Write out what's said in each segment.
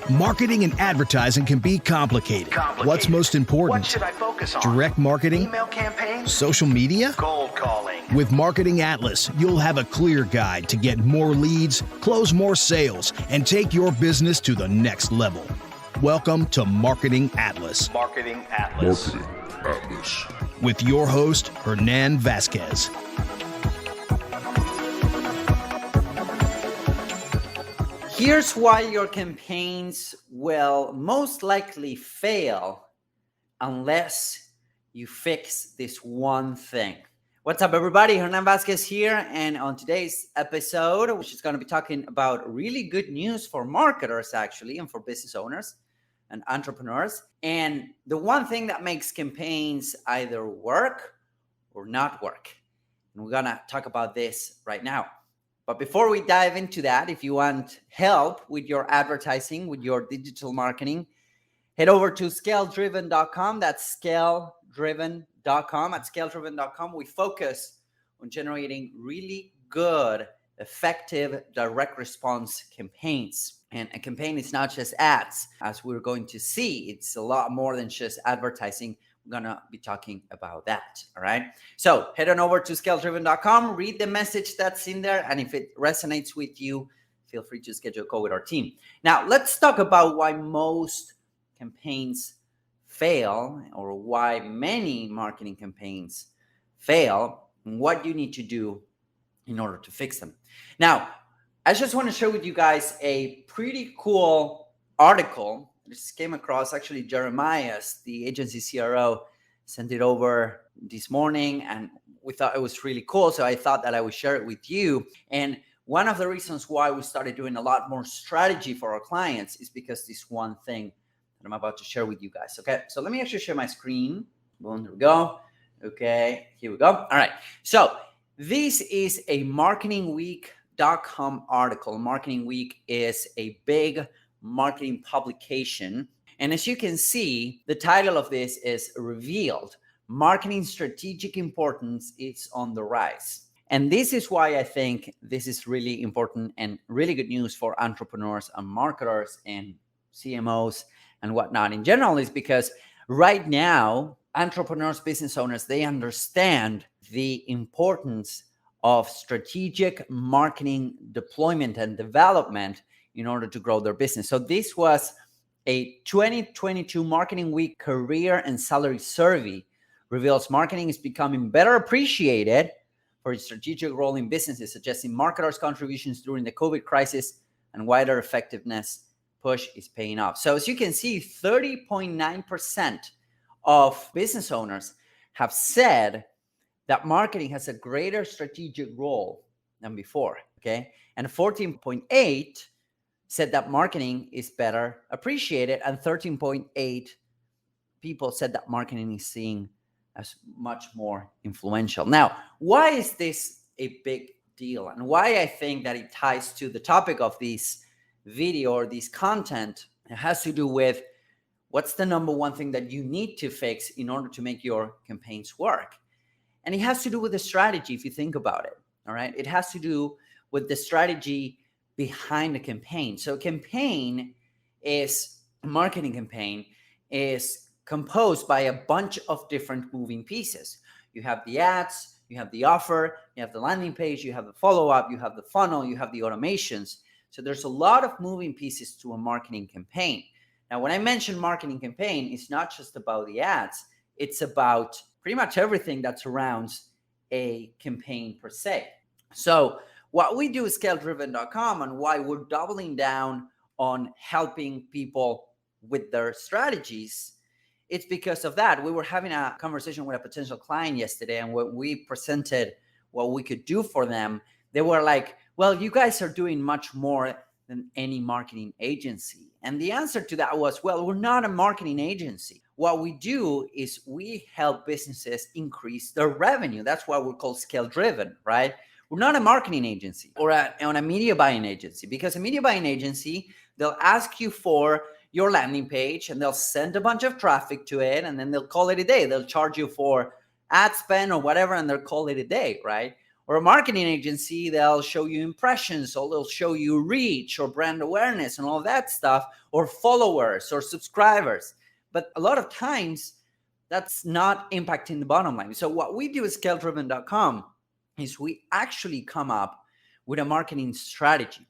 Marketing and advertising can be complicated. What's most important? What should I focus on? Direct marketing? Email campaigns? Social media? Cold calling? With Marketing Atlas, you'll have a clear guide to get more leads, close more sales, and take your business to the next level. Welcome to Marketing Atlas. Marketing Atlas. With your host, Hernan Vasquez. Here's why your campaigns will most likely fail unless you fix this one thing. What's up, everybody? Hernan Vasquez here, and on today's episode, which is going to be talking about really good news for marketers, actually, and for business owners and entrepreneurs. And the one thing that makes campaigns either work or not work. And we're going to talk about this right now. But before we dive into that, if you want help with your advertising, with your digital marketing, head over to scaledriven.com. That's scaledriven.com. At scaledriven.com, we focus on generating really good, effective, direct response campaigns. And a campaign is not just ads, as we're going to see. It's a lot more than just advertising. We're going to be talking about that, all right? So head on over to scaledriven.com, read the message that's in there, and if it resonates with you, feel free to schedule a call with our team. Now, let's talk about why most campaigns fail, or why many marketing campaigns fail, and what you need to do in order to fix them. Now, I just want to share with you guys a pretty cool article. This came across, actually, Jeremiah's, the agency CRO, sent it over this morning, and we thought it was really cool. So I thought that I would share it with you. And one of the reasons why we started doing a lot more strategy for our clients is because this one thing that I'm about to share with you guys. Okay, so let me actually share my screen. Boom, there we go. Okay, here we go. All right. So this is a marketingweek.com article. Marketing Week is a big marketing publication. And as you can see, the title of this is Revealed. Marketing Strategic Importance is on the Rise. And this is why I think this is really important and really good news for entrepreneurs and marketers and CMOs and whatnot in general, is because right now, entrepreneurs, business owners, they understand the importance of strategic marketing deployment and development in order to grow their business. So this was a 2022 Marketing Week career and salary survey. Reveals marketing is becoming better appreciated for its strategic role in businesses, suggesting marketers' contributions during the COVID crisis and wider effectiveness push is paying off. So as you can see, 30.9% of business owners have said that marketing has a greater strategic role than before, okay? And 14.8% said that marketing is better appreciated, and 13.8% people said that marketing is seen as much more influential. Now, why is this a big deal, and why I think that it ties to the topic of this video or this content? It has to do with what's the number one thing that you need to fix in order to make your campaigns work. And it has to do with the strategy, if you think about it, all right? It has to do with the strategy behind the campaign. So a marketing campaign is composed by a bunch of different moving pieces. You have the ads, you have the offer, you have the landing page, you have the follow-up, you have the funnel, you have the automations. So there's a lot of moving pieces to a marketing campaign. Now, when I mention marketing campaign, it's not just about the ads, it's about pretty much everything that surrounds a campaign per se. So what we do at scaledriven.com, and why we're doubling down on helping people with their strategies, it's because of that. We were having a conversation with a potential client yesterday, and when we presented what we could do for them, they were like, well, you guys are doing much more than any marketing agency. And the answer to that was, well, we're not a marketing agency. What we do is we help businesses increase their revenue. That's why we're called Scale Driven, right? We're not a marketing agency or a media buying agency, because a media buying agency, they'll ask you for your landing page and they'll send a bunch of traffic to it, and then they'll call it a day. They'll charge you for ad spend or whatever, and they'll call it a day, right? Or a marketing agency, they'll show you impressions, or they'll show you reach or brand awareness and all that stuff, or followers or subscribers. But a lot of times that's not impacting the bottom line. So what we do at ScaleDriven.com is we actually come up with a marketing strategy.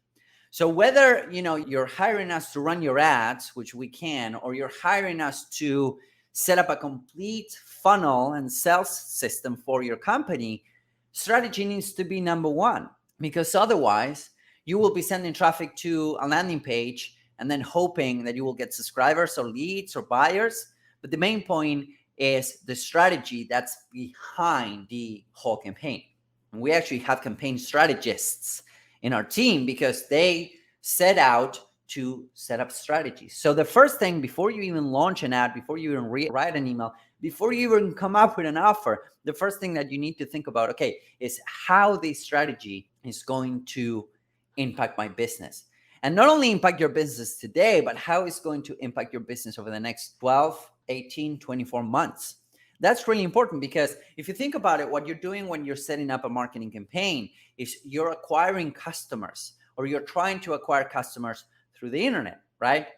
So whether you're hiring us to run your ads, which we can, or you're hiring us to set up a complete funnel and sales system for your company, strategy needs to be number one, because otherwise you will be sending traffic to a landing page and then hoping that you will get subscribers or leads or buyers. But the main point is the strategy that's behind the whole campaign. And we actually have campaign strategists in our team because they set out to set up strategies. So the first thing, before you even launch an ad, before you even write an email, before you even come up with an offer, the first thing that you need to think about, okay, is how this strategy is going to impact my business. And not only impact your business today, but how it's going to impact your business over the next 12, 18, 24 months. That's really important, because if you think about it, what you're doing when you're setting up a marketing campaign is you're acquiring customers, or you're trying to acquire customers through the internet, right?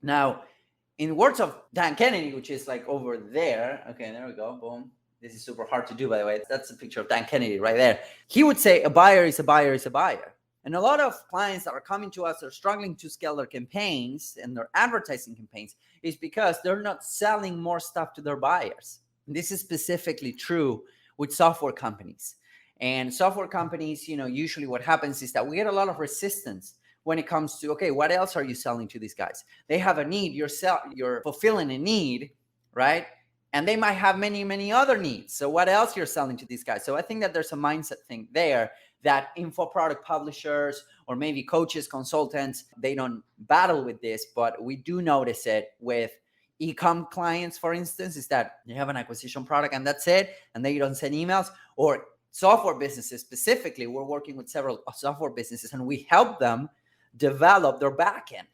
Now, in the words of Dan Kennedy, which is like over there, okay, there we go, boom. This is super hard to do, by the way. That's a picture of Dan Kennedy right there. He would say a buyer is a buyer is a buyer. And a lot of clients that are coming to us are struggling to scale their campaigns and their advertising campaigns is because they're not selling more stuff to their buyers. And this is specifically true with software companies. And software companies, usually what happens is that we get a lot of resistance when it comes to, okay, what else are you selling to these guys? They have a need, you're fulfilling a need, right? And they might have many, many other needs. So what else you're selling to these guys? So I think that there's a mindset thing there that info product publishers or maybe coaches, consultants, they don't battle with this, but we do notice it with e-com clients, for instance, is that they have an acquisition product and that's it, and they don't send emails. Or software businesses specifically, we're working with several software businesses and we help them develop their backend,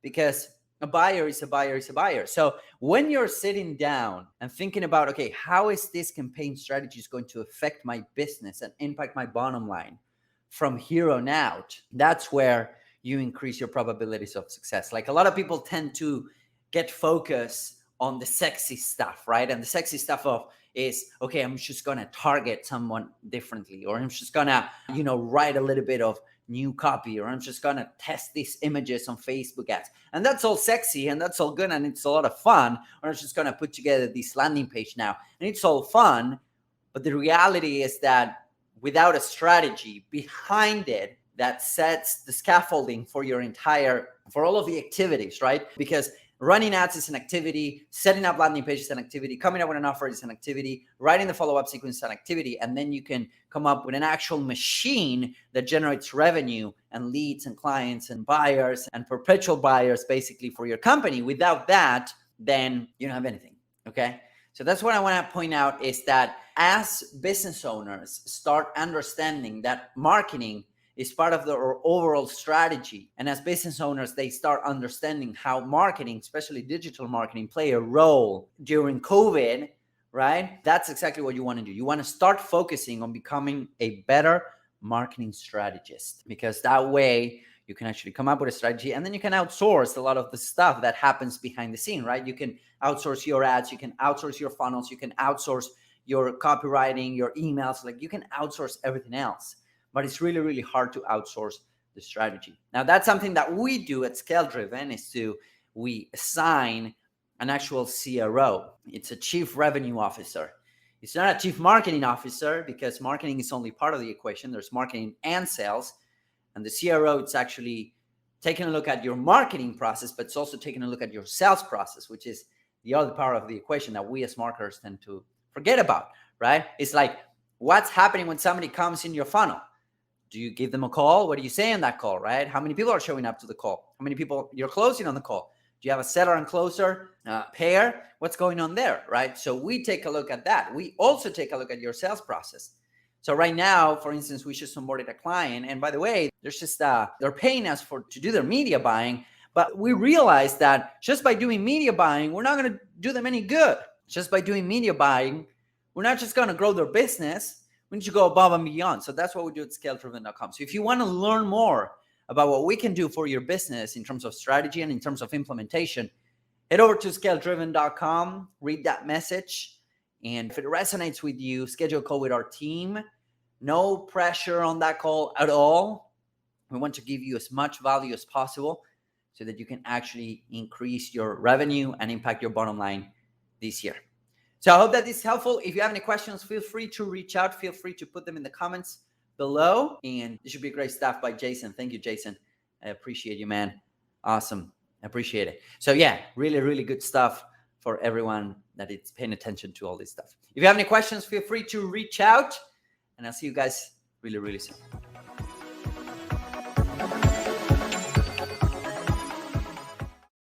because a buyer is a buyer is a buyer. So when you're sitting down and thinking about, okay, how is this campaign strategy is going to affect my business and impact my bottom line from here on out, that's where you increase your probabilities of success. Like a lot of people tend to get focused on the sexy stuff, right? And the sexy stuff is, okay, I'm just going to target someone differently, or I'm just going to, write a little bit of new copy, or I'm just going to test these images on Facebook ads. And that's all sexy and that's all good and it's a lot of fun. Or I'm just going to put together this landing page now and it's all fun. But the reality is that without a strategy behind it that sets the scaffolding for for all of the activities, right? Because running ads is an activity, setting up landing pages is an activity, coming up with an offer is an activity, writing the follow-up sequence is an activity, and then you can come up with an actual machine that generates revenue and leads and clients and buyers and perpetual buyers basically for your company. Without that, then you don't have anything, okay? So that's what I want to point out, is that as business owners start understanding that marketing is part of their overall strategy. And as business owners, they start understanding how marketing, especially digital marketing, play a role during COVID, right? That's exactly what you want to do. You want to start focusing on becoming a better marketing strategist, because that way you can actually come up with a strategy and then you can outsource a lot of the stuff that happens behind the scene, right? You can outsource your ads, you can outsource your funnels, you can outsource your copywriting, your emails, like you can outsource everything else. But it's really, really hard to outsource the strategy. Now, that's something that we do at Scale Driven, we assign an actual CRO. It's a chief revenue officer. It's not a chief marketing officer, because marketing is only part of the equation. There's marketing and sales. And the CRO, it's actually taking a look at your marketing process, but it's also taking a look at your sales process, which is the other part of the equation that we as marketers tend to forget about, right? It's like, what's happening when somebody comes in your funnel? Do you give them a call? What do you say on that call, right? How many people are showing up to the call? How many people you're closing on the call? Do you have a seller and closer pair? What's going on there, right? So we take a look at that. We also take a look at your sales process. So right now, for instance, we just onboarded a client. And by the way, there's just they're paying us to do their media buying. But we realized that just by doing media buying, we're not going to do them any good. Just by doing media buying, we're not just going to grow their business. We need to go above and beyond. So that's what we do at ScaleDriven.com. So if you want to learn more about what we can do for your business in terms of strategy and in terms of implementation, head over to ScaleDriven.com, read that message. And if it resonates with you, schedule a call with our team. No pressure on that call at all. We want to give you as much value as possible so that you can actually increase your revenue and impact your bottom line this year. So I hope that this is helpful. If you have any questions, feel free to reach out. Feel free to put them in the comments below. And this should be great stuff by Jason. Thank you, Jason. I appreciate you, man. Awesome. I appreciate it. So yeah, really, really good stuff for everyone that is paying attention to all this stuff. If you have any questions, feel free to reach out. And I'll see you guys really, really soon.